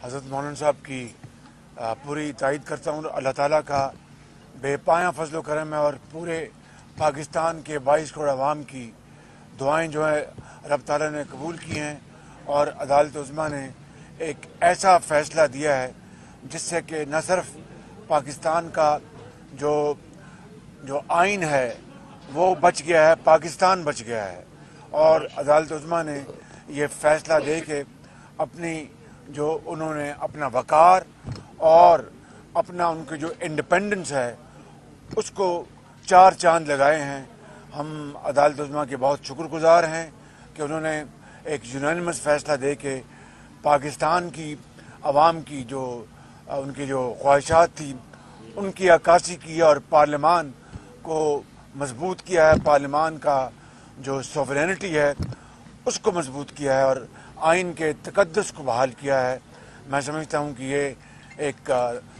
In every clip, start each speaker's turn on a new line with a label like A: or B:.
A: حضرت مولانا صاحب کی پوری تائید کرتا ہوں. اللہ تعالیٰ کا بے پایاں فضل و کرم ہے اور پورے پاکستان کے 22 کروڑ عوام کی دعائیں جو ہے رب تعالیٰ نے قبول کی ہیں اور عدالت عظمیٰ نے ایک ایسا فیصلہ دیا ہے جس سے کہ نہ صرف پاکستان کا جو آئین ہے وہ بچ گیا ہے، پاکستان بچ گیا ہے. اور عدالت عظمیٰ نے یہ فیصلہ دے کے اپنی جو انہوں نے اپنا وقار اور اپنا ان کی جو انڈیپینڈنس ہے اس کو 4 چاند لگائے ہیں. ہم عدالت عظمیٰ کے بہت شکر گزار ہیں کہ انہوں نے ایک یونانیمس فیصلہ دے کے پاکستان کی عوام کی جو ان کی جو خواہشات تھی ان کی عکاسی کی اور پارلیمان کو مضبوط کیا ہے. پارلیمان کا جو سوورینٹی ہے اس کو مضبوط کیا ہے اور آئین کے تقدس کو بحال کیا ہے. میں سمجھتا ہوں کہ یہ ایک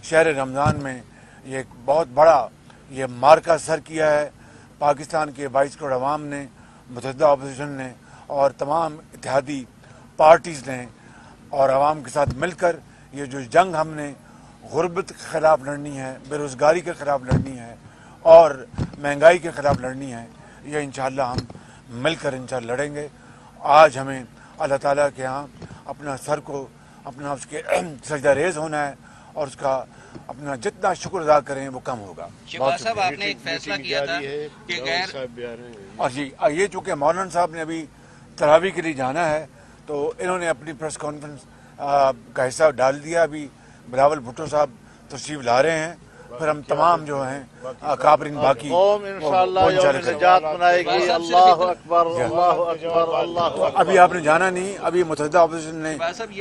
A: شہر رمضان میں یہ ایک بہت بڑا یہ مارکہ سر کیا ہے پاکستان کے 22 کروڑ عوام نے، متحدہ اپوزیشن نے اور تمام اتحادی پارٹیز نے اور عوام کے ساتھ مل کر یہ جو جنگ ہم نے غربت کے خلاف لڑنی ہے، بے روزگاری کے خلاف لڑنی ہے اور مہنگائی کے خلاف لڑنی ہے، یہ انشاءاللہ ہم مل کر انشاءاللہ لڑیں گے. آج ہمیں اللہ تعالیٰ کے ہاں اپنا سر کو اپنا اس کے سجدہ ریز ہونا ہے اور اس کا اپنا جتنا شکر ادا کریں وہ کم ہوگا.
B: شہباز صاحب آپ نے ایک فیصلہ کیا تھا کہ غیر
A: اور جی یہ چونکہ مولانا صاحب نے ابھی تراویح کے لیے جانا ہے تو انہوں نے اپنی پریس کانفرنس کا حصہ ڈال دیا. ابھی بلاول بھٹو صاحب تشریف لا رہے ہیں، پھر ہم تمام جو ہیں اکابرین باقی
C: قوم انشاءاللہ یوم نجات منائے گی. اللہ اکبر اللہ اکبر اللہ.
A: ابھی آپ نے جانا نہیں، ابھی متحدہ اپوزیشن نے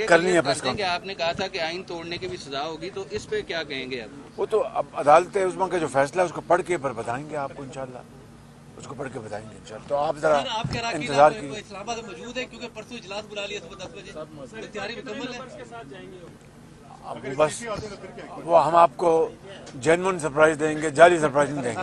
A: کرنی ہے پریس
B: کہ آپ نے کہا تھا کہ آئین توڑنے کی بھی سزا ہوگی، تو اس پہ کیا کہیں گے آپ؟
A: وہ تو اب عدالت عظمیٰ کا جو فیصلہ ہے اس کو پڑھ کے پر بتائیں گے آپ کو انشاءاللہ، اس کو پڑھ کے بتائیں گے انشاءاللہ. تو آپ ذرا انتظار کیجیے.
D: اسلام آباد میں موجود ہے کیونکہ پرسوں اجلاس بلا لیا صبح 10 بجے، تیاری مکمل ہے؟
A: بس وہ ہم آپ کو جینون سرپرائز دیں گے، جعلی سرپرائز نہیں دیں گے.